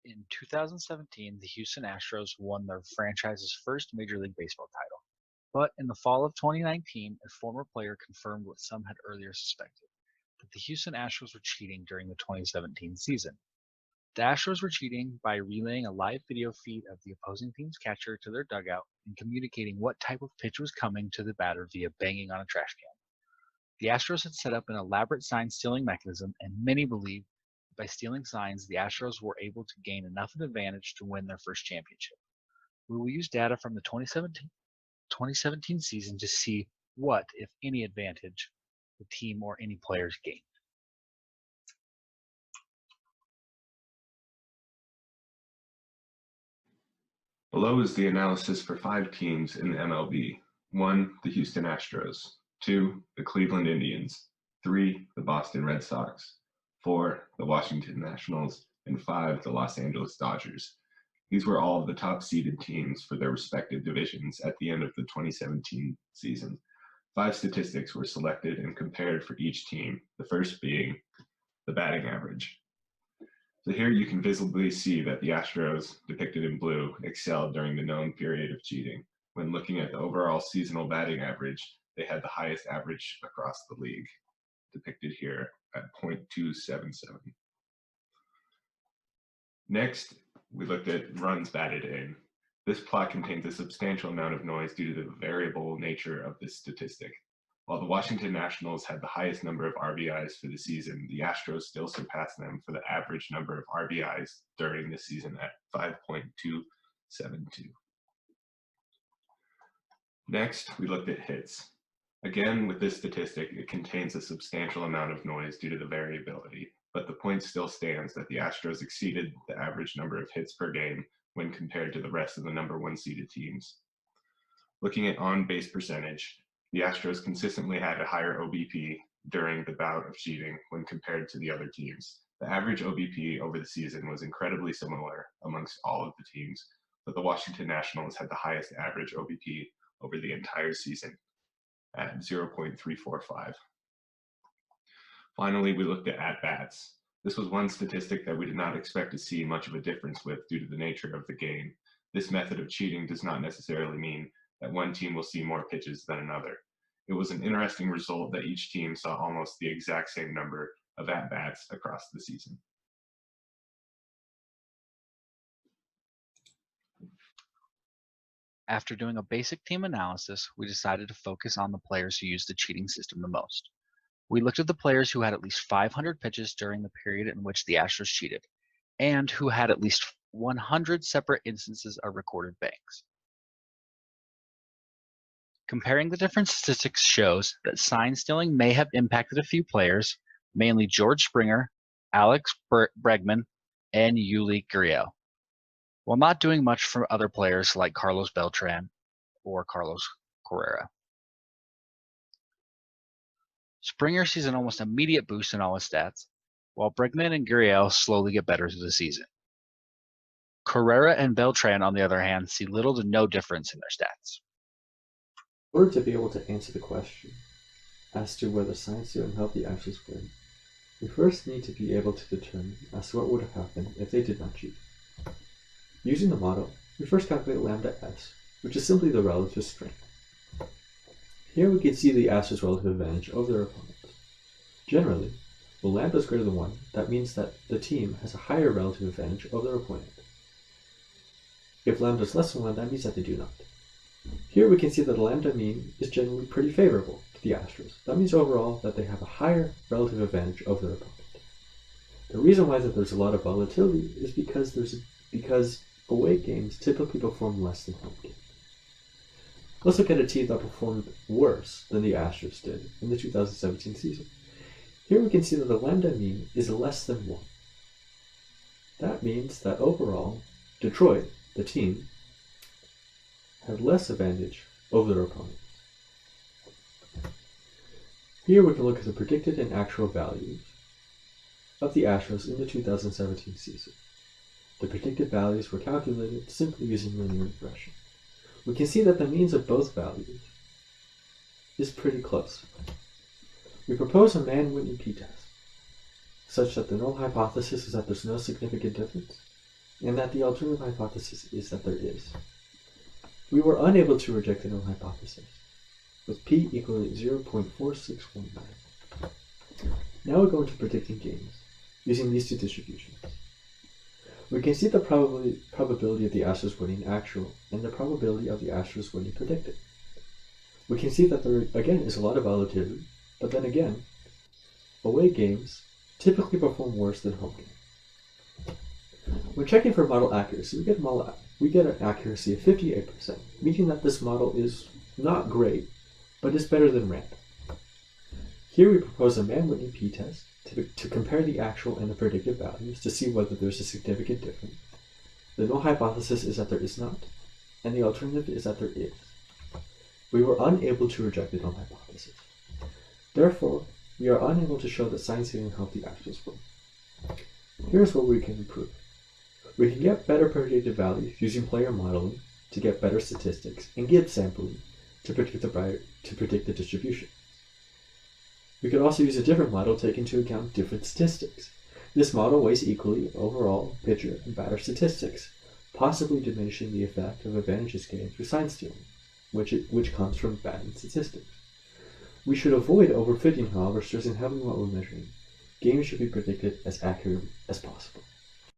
In 2017, the Houston Astros won their franchise's first Major League Baseball title. But in the fall of 2019, a former player confirmed what some had earlier suspected, that the Houston Astros were cheating during the 2017 season. The Astros were cheating by relaying a live video feed of the opposing team's catcher to their dugout and communicating what type of pitch was coming to the batter via banging on a trash can. The Astros had set up an elaborate sign stealing mechanism, and many believe that by stealing signs, the Astros were able to gain enough of an advantage to win their first championship. We will use data from the 2017 season to see what, if any, advantage the team or any players gained. Below is the analysis for 5 teams in the MLB. 1, the Houston Astros. 2, the Cleveland Indians. 3, the Boston Red Sox. 4, the Washington Nationals. And 5, the Los Angeles Dodgers. These were all of the top-seeded teams for their respective divisions at the end of the 2017 season. 5 statistics were selected and compared for each team, the first being the batting average. So here you can visibly see that the Astros, depicted in blue, excelled during the known period of cheating. When looking at the overall seasonal batting average, they had the highest average across the league, depicted here at .277. Next, we looked at runs batted in. This plot contains a substantial amount of noise due to the variable nature of this statistic. While the Washington Nationals had the highest number of RBIs for the season, the Astros still surpassed them for the average number of RBIs during the season at 5.272. Next, we looked at hits. Again, with this statistic, it contains a substantial amount of noise due to the variability, but the point still stands that the Astros exceeded the average number of hits per game when compared to the rest of the number 1 seeded teams. Looking at on-base percentage, the Astros consistently had a higher OBP during the bout of cheating when compared to the other teams. The average OBP over the season was incredibly similar amongst all of the teams, but the Washington Nationals had the highest average OBP over the entire season at 0.345. Finally, we looked at at-bats. This was one statistic that we did not expect to see much of a difference with due to the nature of the game. This method of cheating does not necessarily mean that one team will see more pitches than another. It was an interesting result that each team saw almost the exact same number of at-bats across the season. After doing a basic team analysis, we decided to focus on the players who used the cheating system the most. We looked at the players who had at least 500 pitches during the period in which the Astros cheated, and who had at least 100 separate instances of recorded bangs. Comparing the different statistics shows that sign stealing may have impacted a few players, mainly George Springer, Alex Bregman, and Yuli Gurriel, while not doing much for other players like Carlos Beltran or Carlos Correa. Springer sees an almost immediate boost in all his stats, while Bregman and Gurriel slowly get better through the season. Correa and Beltran, on the other hand, see little to no difference in their stats. In order to be able to answer the question as to whether sign stealing helped the Astros win, we first need to be able to determine as to what would have happened if they did not cheat. Using the model, we first calculate lambda s, which is simply the relative strength. Here we can see the Astros' relative advantage over their opponents. Generally, when lambda is greater than 1, that means that the team has a higher relative advantage over their opponent. If lambda is less than 1, that means that they do not. Here we can see that the lambda mean is generally pretty favorable to the Astros. That means overall that they have a higher relative advantage over their opponent. The reason why that there's a lot of volatility is because away games typically perform less than home games. Let's look at a team that performed worse than the Astros did in the 2017 season. Here we can see that the lambda mean is less than 1. That means that overall, Detroit, the team, had less advantage over their opponents. Here we can look at the predicted and actual values of the Astros in the 2017 season. The predicted values were calculated simply using linear regression. We can see that the means of both values is pretty close. We propose a Mann-Whitney p-test, such that the null hypothesis is that there's no significant difference, and that the alternative hypothesis is that there is. We were unable to reject the null hypothesis, with p equaling 0.4619. Now we're going to predicting games, using these two distributions. We can see the probability of the Astros winning actual and the probability of the Astros winning predicted. We can see that there again is a lot of volatility, but then again, away games typically perform worse than home games. When checking for model accuracy, we get an accuracy of 58%, meaning that this model is not great, but is better than random. Here we propose a man-Whitney p-test to compare the actual and the predicted values to see whether there's a significant difference. The null hypothesis is that there is not, and the alternative is that there is. We were unable to reject the null hypothesis. Therefore, we are unable to show that science didn't help the Astros win. Here's what we can improve. We can get better predicted values using player modeling to get better statistics and Gibbs sampling to predict the distribution. We could also use a different model to take into account different statistics. This model weighs equally overall pitcher and batter statistics, possibly diminishing the effect of advantages gained through sign stealing, which comes from batting statistics. We should avoid overfitting, however, stressing heavily what we're measuring. Games should be predicted as accurately as possible.